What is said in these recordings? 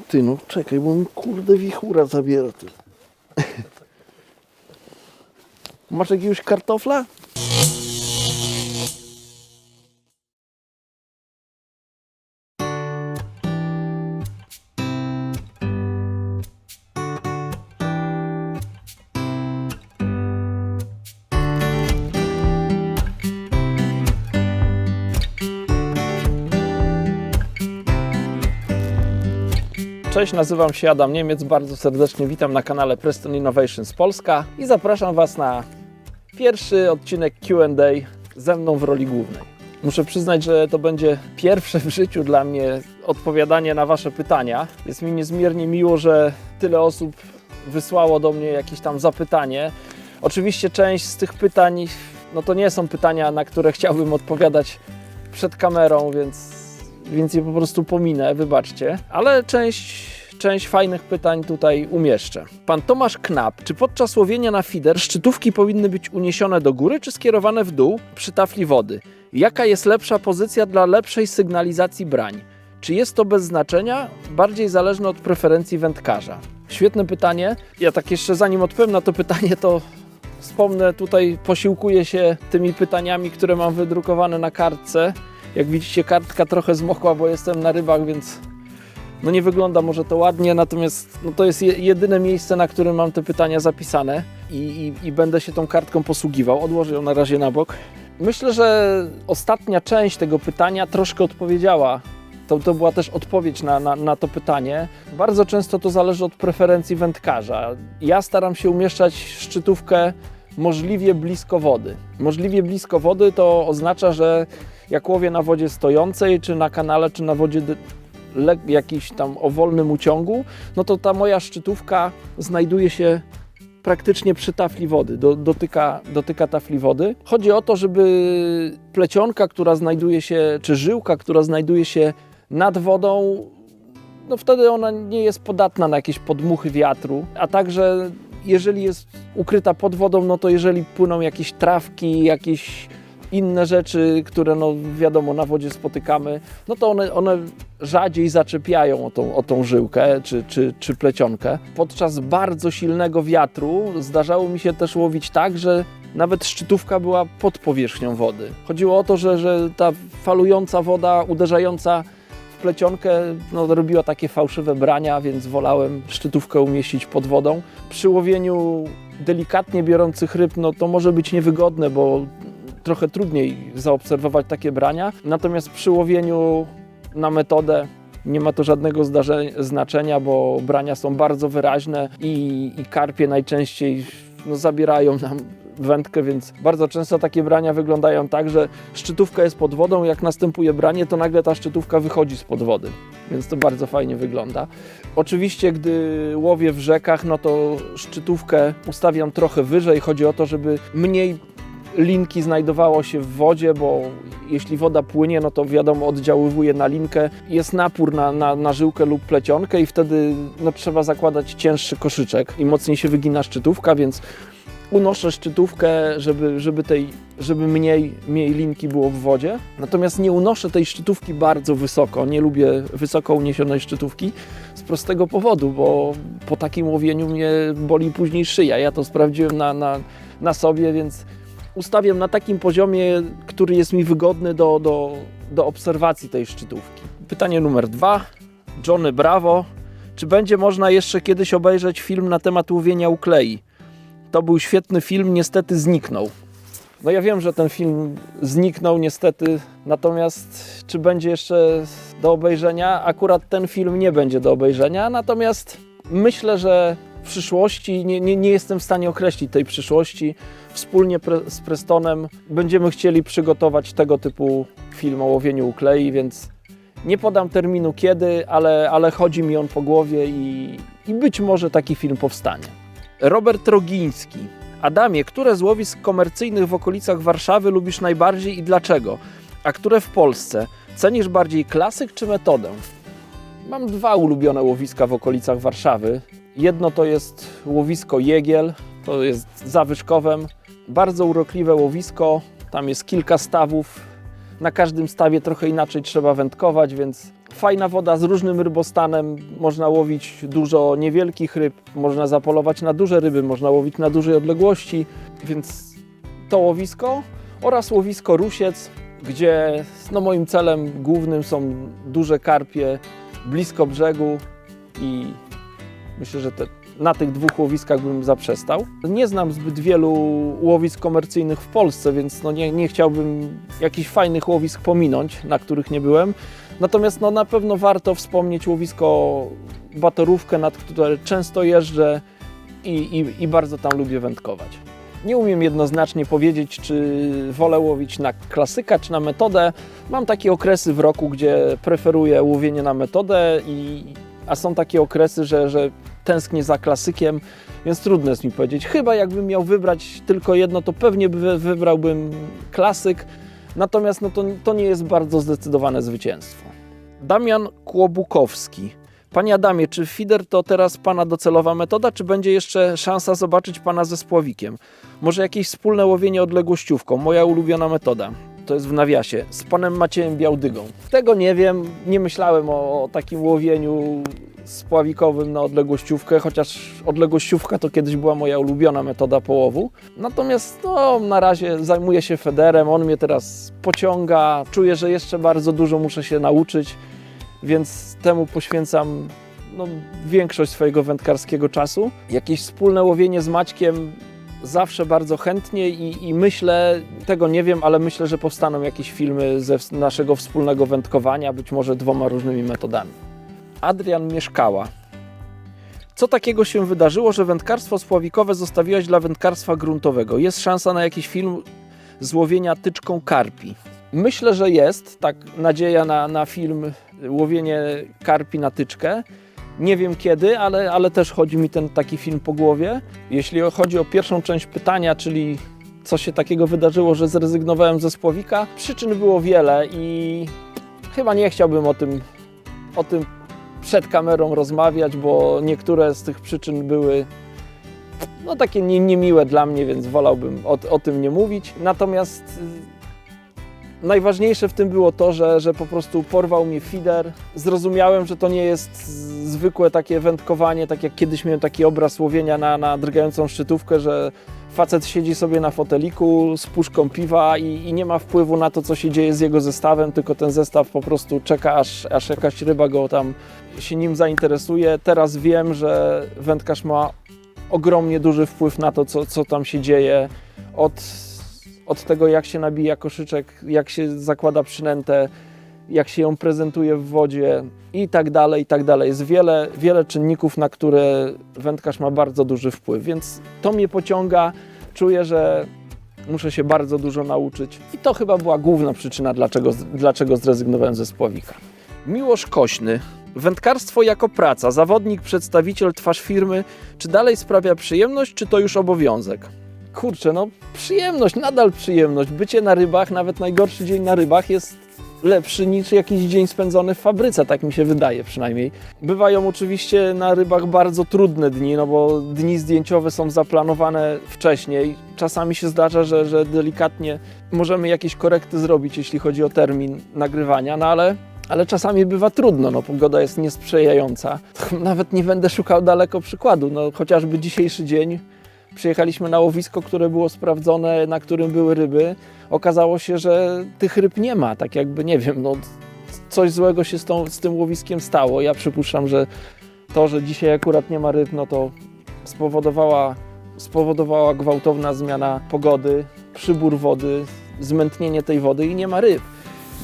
Ty no, czekaj, bo mi kurde wichura zabiera. Ty. Masz jakiegoś kartofla? Cześć, nazywam się Adam Niemiec, bardzo serdecznie witam na kanale Preston Innovations Polska i zapraszam Was na pierwszy odcinek Q&A ze mną w roli głównej. Muszę przyznać, że to będzie pierwsze w życiu dla mnie odpowiadanie na Wasze pytania. Jest mi niezmiernie miło, że tyle osób wysłało do mnie jakieś tam zapytanie. Oczywiście część z tych pytań, no to nie są pytania, na które chciałbym odpowiadać przed kamerą, więc je po prostu pominę, wybaczcie. Ale część fajnych pytań tutaj umieszczę. Pan Tomasz Knap. Czy podczas łowienia na fider szczytówki powinny być uniesione do góry, czy skierowane w dół przy tafli wody? Jaka jest lepsza pozycja dla lepszej sygnalizacji brań? Czy jest to bez znaczenia? Bardziej zależne od preferencji wędkarza. Świetne pytanie. Ja tak jeszcze zanim odpowiem na to pytanie, to wspomnę, tutaj posiłkuję się tymi pytaniami, które mam wydrukowane na kartce. Jak widzicie, kartka trochę zmokła, bo jestem na rybach, więc no nie wygląda może to ładnie, natomiast no to jest jedyne miejsce, na którym mam te pytania zapisane i będę się tą kartką posługiwał. Odłożę ją na razie na bok. Myślę, że ostatnia część tego pytania troszkę odpowiedziała. To była też odpowiedź na to pytanie. Bardzo często to zależy od preferencji wędkarza. Ja staram się umieszczać szczytówkę możliwie blisko wody. Możliwie blisko wody to oznacza, że jak łowię na wodzie stojącej, czy na kanale, czy na wodzie jakiś tam o wolnym uciągu, no to ta moja szczytówka znajduje się praktycznie przy tafli wody, dotyka tafli wody. Chodzi o to, żeby plecionka, która znajduje się, czy żyłka, która znajduje się nad wodą, no wtedy ona nie jest podatna na jakieś podmuchy wiatru, a także jeżeli jest ukryta pod wodą, no to jeżeli płyną jakieś trawki, jakieś inne rzeczy, które no wiadomo na wodzie spotykamy, no to one rzadziej zaczepiają o tą żyłkę czy plecionkę. Podczas bardzo silnego wiatru zdarzało mi się też łowić tak, że nawet szczytówka była pod powierzchnią wody. Chodziło o to, że ta falująca woda uderzająca w plecionkę no, robiła takie fałszywe brania, więc wolałem szczytówkę umieścić pod wodą. Przy łowieniu delikatnie biorących ryb, no to może być niewygodne, bo trochę trudniej zaobserwować takie brania, natomiast przy łowieniu na metodę nie ma to żadnego znaczenia, bo brania są bardzo wyraźne i karpie najczęściej no, zabierają nam wędkę, więc bardzo często takie brania wyglądają tak, że szczytówka jest pod wodą, jak następuje branie, to nagle ta szczytówka wychodzi spod wody, więc to bardzo fajnie wygląda. Oczywiście, gdy łowię w rzekach, no to szczytówkę ustawiam trochę wyżej, chodzi o to, żeby mniej linki znajdowało się w wodzie, bo jeśli woda płynie, no to wiadomo, oddziaływuje na linkę. Jest napór na żyłkę lub plecionkę i wtedy no, trzeba zakładać cięższy koszyczek i mocniej się wygina szczytówka, więc unoszę szczytówkę, żeby mniej linki było w wodzie. Natomiast nie unoszę tej szczytówki bardzo wysoko. Nie lubię wysoko uniesionej szczytówki z prostego powodu, bo po takim łowieniu mnie boli później szyja. Ja to sprawdziłem na sobie, więc ustawiam na takim poziomie, który jest mi wygodny do obserwacji tej szczytówki. Pytanie numer 2. Johnny Bravo. Czy będzie można jeszcze kiedyś obejrzeć film na temat łowienia uklei? To był świetny film, niestety zniknął. No ja wiem, że ten film zniknął niestety, natomiast czy będzie jeszcze do obejrzenia? Akurat ten film nie będzie do obejrzenia, natomiast myślę, że w przyszłości, nie jestem w stanie określić tej przyszłości, wspólnie z Prestonem będziemy chcieli przygotować tego typu film o łowieniu uklei, więc nie podam terminu kiedy, ale chodzi mi on po głowie i być może taki film powstanie. Robert Rogiński. Adamie, które z łowisk komercyjnych w okolicach Warszawy lubisz najbardziej i dlaczego? A które w Polsce? Cenisz bardziej klasyk czy metodę? Mam 2 ulubione łowiska w okolicach Warszawy. Jedno to jest łowisko Jegiel, to jest za Wyszkowem. Bardzo urokliwe łowisko, tam jest kilka stawów. Na każdym stawie trochę inaczej trzeba wędkować, więc fajna woda z różnym rybostanem, można łowić dużo niewielkich ryb, można zapolować na duże ryby, można łowić na dużej odległości, więc to łowisko oraz łowisko Rusiec, gdzie moim celem głównym są duże karpie blisko brzegu i myślę, że na tych dwóch łowiskach bym zaprzestał. Nie znam zbyt wielu łowisk komercyjnych w Polsce, więc nie chciałbym jakichś fajnych łowisk pominąć, na których nie byłem. Natomiast na pewno warto wspomnieć łowisko Batorówkę, nad które często jeżdżę i bardzo tam lubię wędkować. Nie umiem jednoznacznie powiedzieć, czy wolę łowić na klasyka, czy na metodę. Mam takie okresy w roku, gdzie preferuję łowienie na metodę, a są takie okresy, że tęsknię za klasykiem, więc trudno jest mi powiedzieć. Chyba jakbym miał wybrać tylko jedno, to pewnie wybrałbym klasyk, natomiast to nie jest bardzo zdecydowane zwycięstwo. Damian Kłobukowski. Panie Adamie, czy feeder to teraz Pana docelowa metoda, czy będzie jeszcze szansa zobaczyć Pana ze spławikiem? Może jakieś wspólne łowienie odległościówką? Moja ulubiona metoda. To jest w nawiasie. Z Panem Maciejem Białdygą. Tego nie wiem, nie myślałem o takim łowieniu spławikowym na odległościówkę, chociaż odległościówka to kiedyś była moja ulubiona metoda połowu. Natomiast na razie zajmuję się feederem, on mnie teraz pociąga, czuję, że jeszcze bardzo dużo muszę się nauczyć, więc temu poświęcam większość swojego wędkarskiego czasu. Jakieś wspólne łowienie z Maćkiem zawsze bardzo chętnie i myślę, tego nie wiem, ale myślę, że powstaną jakieś filmy ze naszego wspólnego wędkowania, być może 2 różnymi metodami. Adrian Mieszkała. Co takiego się wydarzyło, że wędkarstwo spławikowe zostawiłeś dla wędkarstwa gruntowego? Jest szansa na jakiś film z łowienia tyczką karpi? Myślę, że jest, tak, nadzieja na film łowienie karpi na tyczkę. Nie wiem kiedy, ale też chodzi mi taki film po głowie. Jeśli chodzi o pierwszą część pytania, czyli co się takiego wydarzyło, że zrezygnowałem ze spławika, przyczyn było wiele i chyba nie chciałbym o tym przed kamerą rozmawiać, bo niektóre z tych przyczyn były takie niemiłe dla mnie, więc wolałbym o tym nie mówić. Natomiast najważniejsze w tym było to, że po prostu porwał mnie feeder. Zrozumiałem, że to nie jest zwykłe takie wędkowanie, tak jak kiedyś miałem taki obraz łowienia na drgającą szczytówkę, że facet siedzi sobie na foteliku z puszką piwa i nie ma wpływu na to, co się dzieje z jego zestawem, tylko ten zestaw po prostu czeka, aż jakaś ryba go tam się nim zainteresuje. Teraz wiem, że wędkarz ma ogromnie duży wpływ na to, co tam się dzieje. Od tego, jak się nabija koszyczek, jak się zakłada przynętę, jak się ją prezentuje w wodzie i tak dalej, i tak dalej. Jest wiele czynników, na które wędkarz ma bardzo duży wpływ, więc to mnie pociąga. Czuję, że muszę się bardzo dużo nauczyć i to chyba była główna przyczyna, dlaczego zrezygnowałem ze spławika. Miłosz Kośny. Wędkarstwo jako praca, zawodnik, przedstawiciel, twarz firmy. Czy dalej sprawia przyjemność, czy to już obowiązek? Kurczę, przyjemność, nadal przyjemność. Bycie na rybach, nawet najgorszy dzień na rybach jest lepszy niż jakiś dzień spędzony w fabryce, tak mi się wydaje przynajmniej. Bywają oczywiście na rybach bardzo trudne dni, bo dni zdjęciowe są zaplanowane wcześniej. Czasami się zdarza, że delikatnie możemy jakieś korekty zrobić, jeśli chodzi o termin nagrywania, ale czasami bywa trudno, pogoda jest niesprzyjająca. Nawet nie będę szukał daleko przykładu, chociażby dzisiejszy dzień. Przyjechaliśmy na łowisko, które było sprawdzone, na którym były ryby. Okazało się, że tych ryb nie ma, tak jakby, nie wiem, coś złego się z tym łowiskiem stało. Ja przypuszczam, że to, że dzisiaj akurat nie ma ryb, to spowodowała gwałtowna zmiana pogody, przybór wody, zmętnienie tej wody i nie ma ryb.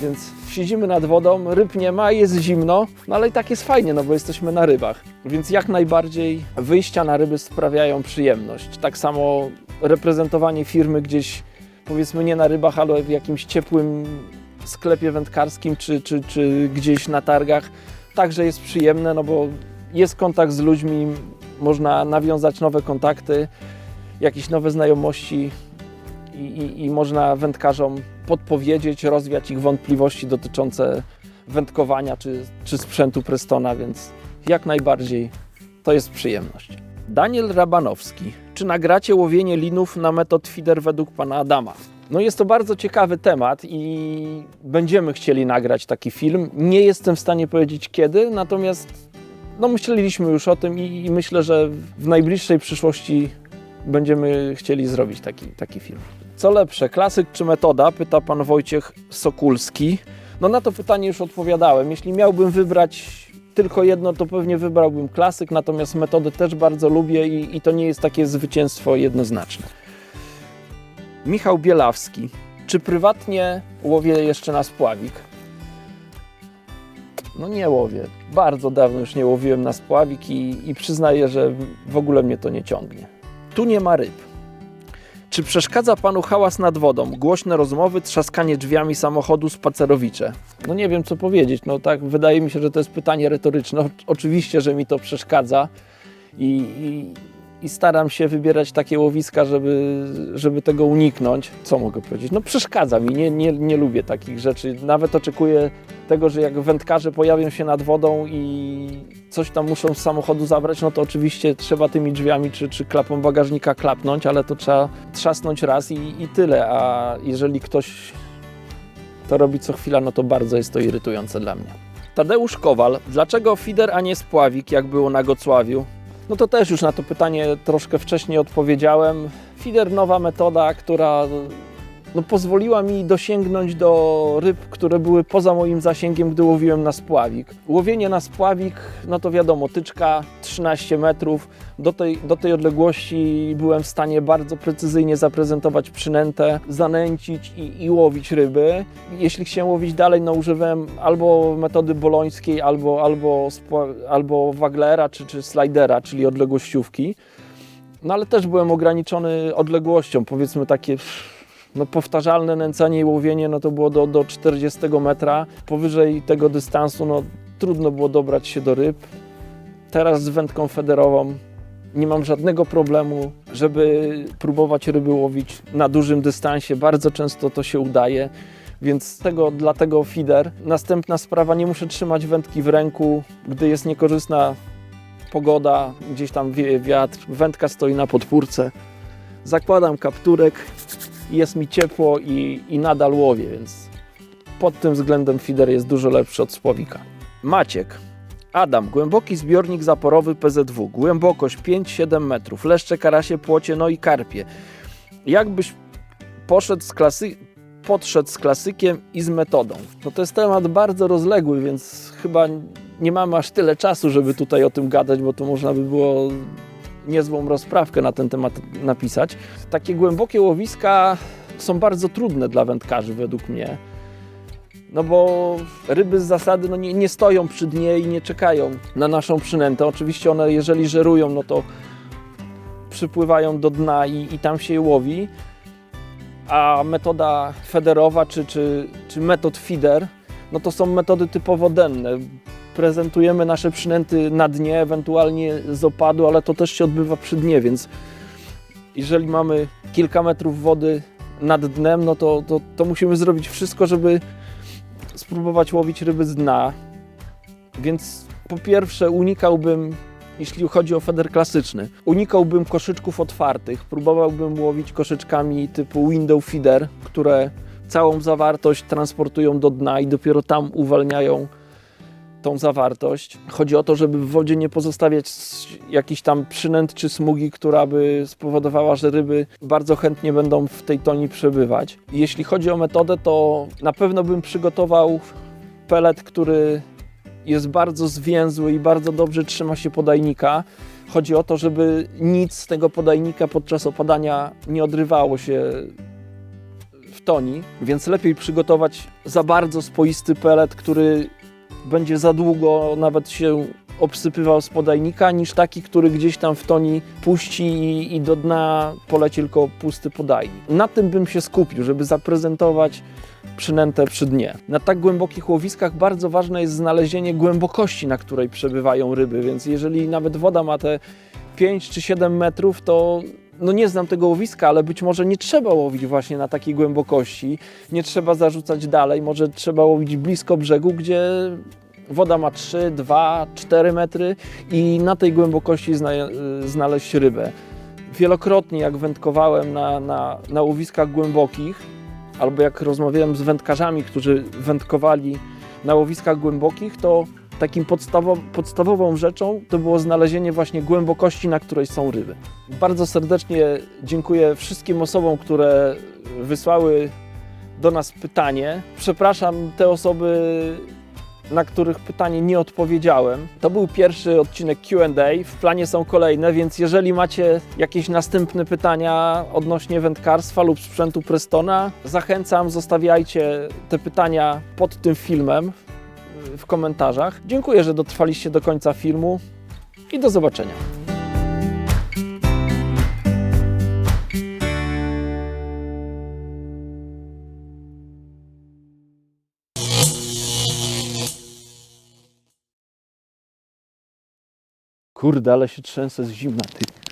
Więc siedzimy nad wodą, ryb nie ma, jest zimno, ale i tak jest fajnie, bo jesteśmy na rybach. Więc jak najbardziej wyjścia na ryby sprawiają przyjemność. Tak samo reprezentowanie firmy gdzieś, powiedzmy nie na rybach, ale w jakimś ciepłym sklepie wędkarskim czy gdzieś na targach także jest przyjemne, bo jest kontakt z ludźmi, można nawiązać nowe kontakty, jakieś nowe znajomości i można wędkarzom podpowiedzieć, rozwiać ich wątpliwości dotyczące wędkowania czy sprzętu Prestona, więc jak najbardziej to jest przyjemność. Daniel Rabanowski. Czy nagracie łowienie linów na metod feeder według pana Adama? No jest to bardzo ciekawy temat i będziemy chcieli nagrać taki film. Nie jestem w stanie powiedzieć kiedy, natomiast no myśleliśmy już o tym i myślę, że w najbliższej przyszłości będziemy chcieli zrobić taki film. Co lepsze, klasyk czy metoda? Pyta pan Wojciech Sokulski. No na to pytanie już odpowiadałem. Jeśli miałbym wybrać tylko jedno, to pewnie wybrałbym klasyk, natomiast metodę też bardzo lubię i to nie jest takie zwycięstwo jednoznaczne. Michał Bielawski. Czy prywatnie łowię jeszcze na spławik? No nie łowię. Bardzo dawno już nie łowiłem na spławik i przyznaję, że w ogóle mnie to nie ciągnie. Tu nie ma ryb. Czy przeszkadza panu hałas nad wodą? Głośne rozmowy, trzaskanie drzwiami samochodu, spacerowicze? No nie wiem co powiedzieć. No tak, wydaje mi się, że to jest pytanie retoryczne. Oczywiście, że mi to przeszkadza i staram się wybierać takie łowiska, żeby tego uniknąć. Co mogę powiedzieć? No przeszkadza mi, nie lubię takich rzeczy. Nawet oczekuję tego, że jak wędkarze pojawią się nad wodą i coś tam muszą z samochodu zabrać, no to oczywiście trzeba tymi drzwiami czy klapą bagażnika klapnąć, ale to trzeba trzasnąć raz i tyle. A jeżeli ktoś to robi co chwila, no to bardzo jest to irytujące dla mnie. Tadeusz Kowal. Dlaczego feeder, a nie spławik, jak było na Gocławiu? No to też już na to pytanie troszkę wcześniej odpowiedziałem. Feeder, nowa metoda, która pozwoliła mi dosięgnąć do ryb, które były poza moim zasięgiem, gdy łowiłem na spławik. Łowienie na spławik, no to wiadomo, tyczka 13 metrów. Do tej odległości byłem w stanie bardzo precyzyjnie zaprezentować przynętę, zanęcić i łowić ryby. Jeśli chciałem łowić dalej, no używałem albo metody bolońskiej, albo waglera czy slidera, czyli odległościówki. No ale też byłem ograniczony odległością, powiedzmy takie powtarzalne nęcenie i łowienie, no to było do 40 metra. Powyżej tego dystansu no, trudno było dobrać się do ryb. Teraz z wędką federową nie mam żadnego problemu, żeby próbować ryby łowić na dużym dystansie. Bardzo często to się udaje, więc dlatego feeder. Następna sprawa, nie muszę trzymać wędki w ręku, gdy jest niekorzystna pogoda, gdzieś tam wieje wiatr, wędka stoi na podpórce. Zakładam kapturek, jest mi ciepło i nadal łowię, więc pod tym względem feeder jest dużo lepszy od spławika. Maciek. Adam, głęboki zbiornik zaporowy PZW, głębokość 5-7 metrów, leszcze, karasie, płocie, no i karpie. Jakbyś podszedł z klasykiem i z metodą? No to jest temat bardzo rozległy, więc chyba nie mamy aż tyle czasu, żeby tutaj o tym gadać, bo to można by było niezłą rozprawkę na ten temat napisać. Takie głębokie łowiska są bardzo trudne dla wędkarzy według mnie. No bo ryby z zasady nie stoją przy dnie i nie czekają na naszą przynętę. Oczywiście one, jeżeli żerują, no to przypływają do dna i tam się je łowi. A metoda federowa czy metod feeder, no to są metody typowo denne. Prezentujemy nasze przynęty na dnie, ewentualnie z opadu, ale to też się odbywa przy dnie, więc jeżeli mamy kilka metrów wody nad dnem, no to musimy zrobić wszystko, żeby spróbować łowić ryby z dna. Więc po pierwsze unikałbym, jeśli chodzi o feeder klasyczny, unikałbym koszyczków otwartych. Próbowałbym łowić koszyczkami typu window feeder, które całą zawartość transportują do dna i dopiero tam uwalniają tą zawartość. Chodzi o to, żeby w wodzie nie pozostawiać jakichś tam przynęt czy smugi, która by spowodowała, że ryby bardzo chętnie będą w tej toni przebywać. Jeśli chodzi o metodę, to na pewno bym przygotował pelet, który jest bardzo zwięzły i bardzo dobrze trzyma się podajnika. Chodzi o to, żeby nic z tego podajnika podczas opadania nie odrywało się w toni, więc lepiej przygotować za bardzo spoisty pelet, który będzie za długo nawet się obsypywał z podajnika, niż taki, który gdzieś tam w toni puści i do dna poleci tylko pusty podajnik. Na tym bym się skupił, żeby zaprezentować przynętę przy dnie. Na tak głębokich łowiskach bardzo ważne jest znalezienie głębokości, na której przebywają ryby, więc jeżeli nawet woda ma te 5 czy 7 metrów, to nie znam tego łowiska, ale być może nie trzeba łowić właśnie na takiej głębokości, nie trzeba zarzucać dalej, może trzeba łowić blisko brzegu, gdzie woda ma 3, 2, 4 metry i na tej głębokości znaleźć rybę. wielokrotnie jak wędkowałem na łowiskach głębokich, albo jak rozmawiałem z wędkarzami, którzy wędkowali na łowiskach głębokich, to takim podstawową rzeczą to było znalezienie właśnie głębokości, na której są ryby. Bardzo serdecznie dziękuję wszystkim osobom, które wysłały do nas pytanie. Przepraszam te osoby, na których pytanie nie odpowiedziałem. To był pierwszy odcinek Q&A, w planie są kolejne, więc jeżeli macie jakieś następne pytania odnośnie wędkarstwa lub sprzętu Prestona, zachęcam, zostawiajcie te pytania pod tym filmem w komentarzach. Dziękuję, że dotrwaliście do końca filmu i do zobaczenia. Kurde, ale się trzęsę z zimna, ty.